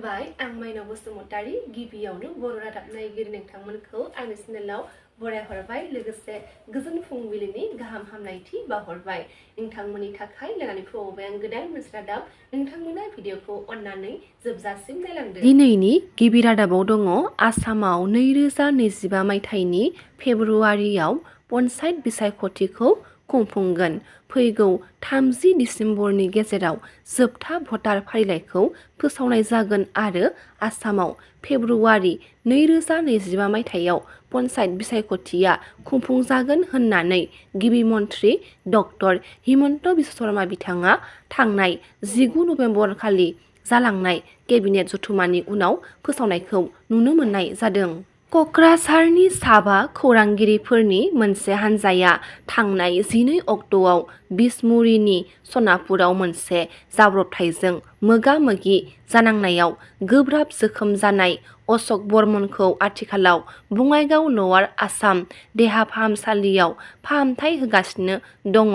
खुलुमबाय आं SMainao Basumatari गिबियावनो बर' रादाब नायगिरि नोंथांमोनखौ आंनि चेनेलाव बरायहरबाय लोगोसे गोजोन फुंबिलिनि गाहाम हामलायथि बावहरबाय नोंथांमोननि थाखाय लानानै फैबाय आं गोदान मोनसे रादाब नोंथांमोना भिडिअखौ अननानै जोबजासिम नायलांदो। दिनैनि गिबि रादाबाव दङ आसामाव 2025 मायथाइनि फेब्रुवारियाव पन्चायत बिसायख'थिखौ खुंफुंगोन। फैगौ 30 दिसेम्बरनि गेजेराव जोबथा भटार फारिलाइखौ फोसावनाय जागोन आरो आसामाव फेब्रुवारि 2025 मायथाइयाव पन्चायत बिसायख'थिया खुंफुंजागोन होननानै गिबि मन्थ्रि डक्टर हिमन्त बिश्व शर्मा बिथाङा थांनाय 19 नभेम्बर खालि जालांनाय केबिनेट जथुम्मानि उनाव फोसावनायखौ नुनो मोननाय जादों। क'क्राझारनि साबा खौरांगिरिफोरनि मोनसे हान्जाया थांनाय 12 अक्ट'आव बिसमुरिनि सनापुराव मोनसे जाब्रबथायजों मोगा-मोगि जानांनायाव गोब्राब जोखोम जानाय अशक बर्मनखौ आथिखालाव बङाइगाव लवार आसाम देहा फाहामसालियाव फाहामथाय होगासिनो दङ।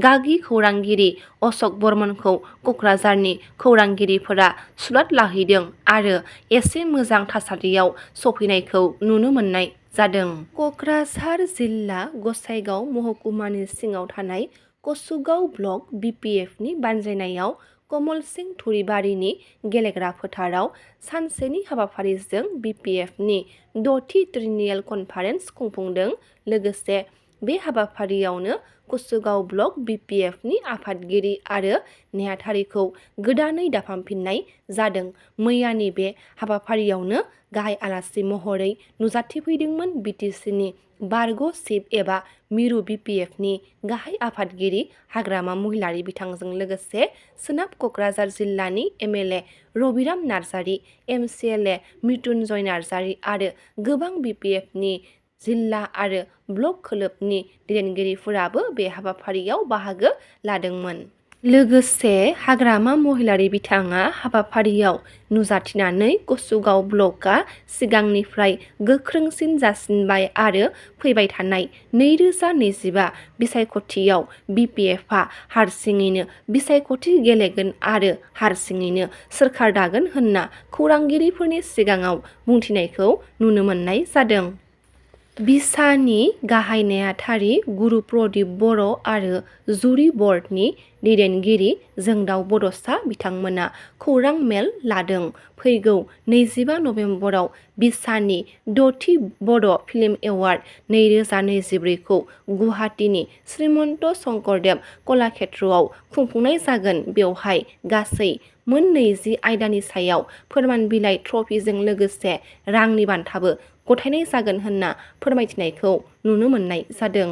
गागि खौरांगिरि अशक बर्मनखौ क'क्राझारनि खौरांगिरिफोरा सुलाद लाहैदों आरो एसे मोजां थासारियाव सफैनायखौ नुनो मोननाय जादों। क'क्राझार जिल्ला गसाइगाव महकुमानि सिङाव थानाय कसुगाव ब्लक बिपिएफनि बानजायनायाव कमल सिंह थुरिबारिनि गेलेग्रा फोथाराव सानसेनि हाबाफारिजों बिपिएफनि 6थि ट्रिनियेल कनफारेन्स खुंफुंदों। लोगोसे बे हाबाफारियावनो कसुगाव ब्लक बिपिएफनि आफादगिरि आरो नेहाथारिखौ गोदानै दाफामफिननाय जादों। मैयानि बे हाबाफारियावनो गाहाय आलासि महरै नुजाथिफैदोंमोन बिटिसिनि बारग' चिफ एबा मिरु बिपिएफनि गाहाय आफादगिरि हाग्रामा महिलारि बिथांजों लोगोसे सोनाब क'क्राझार जिल्लानि एमएलए रबिराम नार्जारि, एमसिएलए मृत्युन्जय नार्जारि आरो गोबां बिपिएफनि जिल्ला आरो ब्लक खोलोबनि दैदेनगिरिफोराबो बे हाबाफारियाव बाहागो लादोंमोन। लोगोसे हाग्रामा महिलारि बिथाङा हाबाफारियाव नुजाथिनानै कसुगाव ब्लकआ सिगांनिफ्राय गोख्रोंसिन जासिनबाय आरो फैबाय थानाय 2025 बिसायख'थियाव बिपिएफआ हारसिङैनो बिसायख'थि गेलेगोन आरो हारसिङैनो सोरखार दागोन होनना खौरांगिरिफोरनि सिगाङाव बुंथिनायखौ नुनो मोननाय जादों। बिसानि गाहाय नेहाथारि गुरुप्रदीप बर' आरो जुरि बर्डनि दैदेनगिरि जोंदाव बड'सा बिथांमोना खौरां मेल लादों। फैगौ 25 नभेम्बराव बिसानि 6थि बड' फिल्म एवार्ड 2024 खौ गुवाहाटीनि श्रीमन्त शंकरदेव कलाक्षेत्रआव खुंफुंनाय जागोन। बेवहाय गासै मोन 20 आयदानि सायाव फोरमान बिलाइ ट्रफिजों लोगोसे रांनि बान्थाबो गथायनाय जागोन होनना फोरमायथिनायखौ नुनो मोननाय जादों।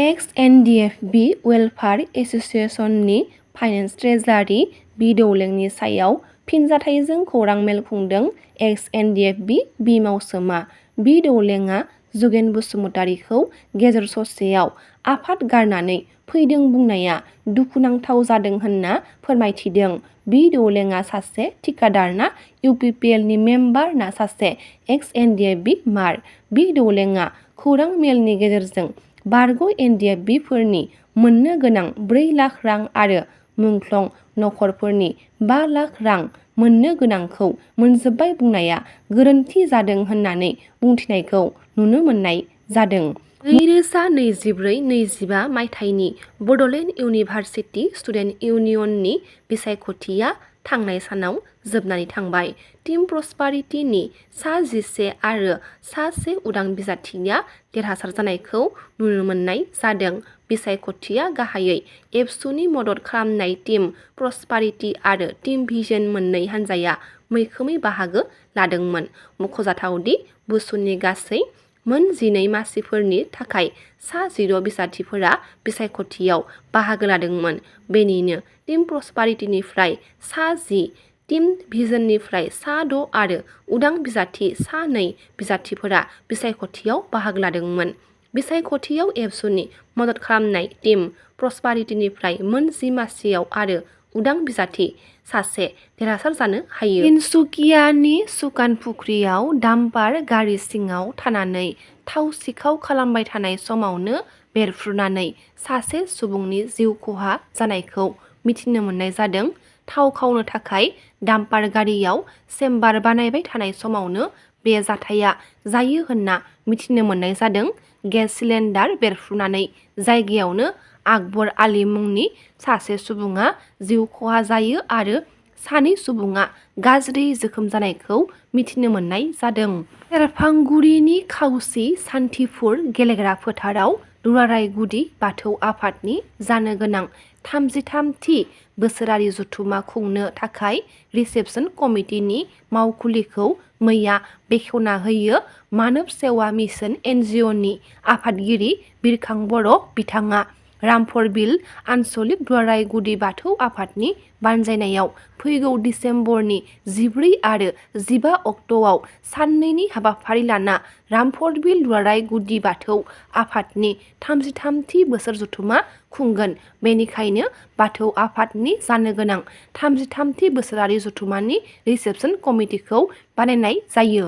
एक्स-एनडिएफबि वेलफेयार एस'सिएशननि फाइनेन्स ट्रेजारारि बड'लेण्डनि सायाव फिनजाथाइजों खौरां मेल खुंदों। एक्स-एनडिएफबि बिमावसोमा बड'लेण्डआ जुगेन बसुमतारीखौ गेजेर ससेयाव आफाद गारनानै फैदों बुंनाया दुखुनांथाव जादों होनना फोरमायथिदों। बड'लेण्डआ सासे थिकादार ना इउपिपिएलनि मेम्बार ना सासे एक्स-एनडिएफबि मार? बड'लेण्डआ खौरां मेलनि गेजेरजों बारग' एनडिएफबिफोरनि मोननो गोनां 4 लाख रां आरो मुंख्लं नखरफोरनि 5 लाख रां मोननो गोनांखौ मोनजोब्बाय बुंनाया गोरोन्थि जादों होननानै बुंथिनायखौ नुनो मोननाय जादों। 2024-25 मायथाइनि बड'लेण्ड इउनिभारसिटि स्टुडेन्ट इउनियननि बिसायख'थिया थांनाय सानाव जोबनानै थांबाय। टीम प्रस्पारिटीनि सा 11 आरो सा 1 उदां बिजाथिया देरहासार जानायखौ नुनो मोननाय जादों। बिसायख'थिया गाहायै एबसुनि मदद खालामनाय टीम प्रस्पारिटी आरो टीम भिजन मोननै हान्जाया मैखोमै बाहागो लादोंमोन। मख'जाथावदि बुसुनि गासै मोन 12 मासिफोरनि थाखाय सा 10 बिजाथिफोरा बिसायख'थियाव बाहागो लादोंमोन। बेनिनो टीम प्रस्पारिटीनिफ्राय सा 10, टीम भिजननिफ्राय सा 6 आरो उदां बिजाथि सा 2 बिजाथिफोरा बिसायख'थियाव बाहागो लादोंमोन। बिसायख'थियाव एबसुनि मदद खालामनाय टीम प्रस्पारिटीनिफ्राय मोन 10 मासियाव आरो उदां बिजाथि सासे देरहासार जानो हायो। तिनसुकियानि सुकानफुख्रियाव डाम्पार गारि सिङाव थानानै थाव सिखाव खालामबाय थानाय समावनो बेरफ्रुनानै सासे सुबुंनि जिउ खहा जानायखौ मिथिनो मोननाय जादों। थाव खावनो थाखाय डाम्पार गारियाव चेम्बार बानायबाय थानाय समावनो बे जाथाया जायो होनना मिथिनो मोननाय जादों। गेस सिलिन्डार बेरफ्रुनानै जायगायावनो आकबर आली मुंनि सासे सुबुङा जिउ खहा जायो आरो सानै सुबुङा गाज्रि जोखोम जानायखौ मिथिनो मोननाय जादों। सेरफांगुरिनि खावसि सान्थिफुर गेलेग्रा फोथाराव दुलाराय गुदि बाथौ आफादनि जानो गोनां 33थि बोसोरारि जथुम्मा खुंनो थाखाय रिसेपसन कमिटिनि मावखुलिखौ मैया बेखेवना होयो मानव सेवा मिशन NGOनि आफादगिरि बिरखां बर' बिथाङा रामफरबिल आन्सलिक दुलाराय गुदि बाथौ आफादनि बानजायनायाव फैगौ डिसेम्बरनि 14 आरो 15 अक्ट'आव साननैनि हाबाफारि लाना रामफरबिल दुलाराय गुदि बाथौ आफादनि 33थि बोसोर जथुम्मा खुंगोन। बेनिखायनो बाथौ आफादनि जानो गोनां 33थि बोसोरारि जथुम्मानि रिसेपसन कमिटिखौ बानायनाय जायो।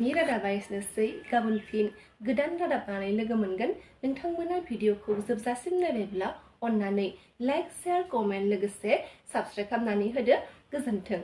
रादाबा एसेनोसै। गाबोन फिन गोदान रादाब लानानै लोगो मोनगोन। नोंथांमोना भिडिअखौ जोबजासिम नायबायब्ला अन्नानै लाइक, शेयार, कमेन्ट लोगोसे साबस्क्राइब खालामनानै होदो। गोजोन्थों।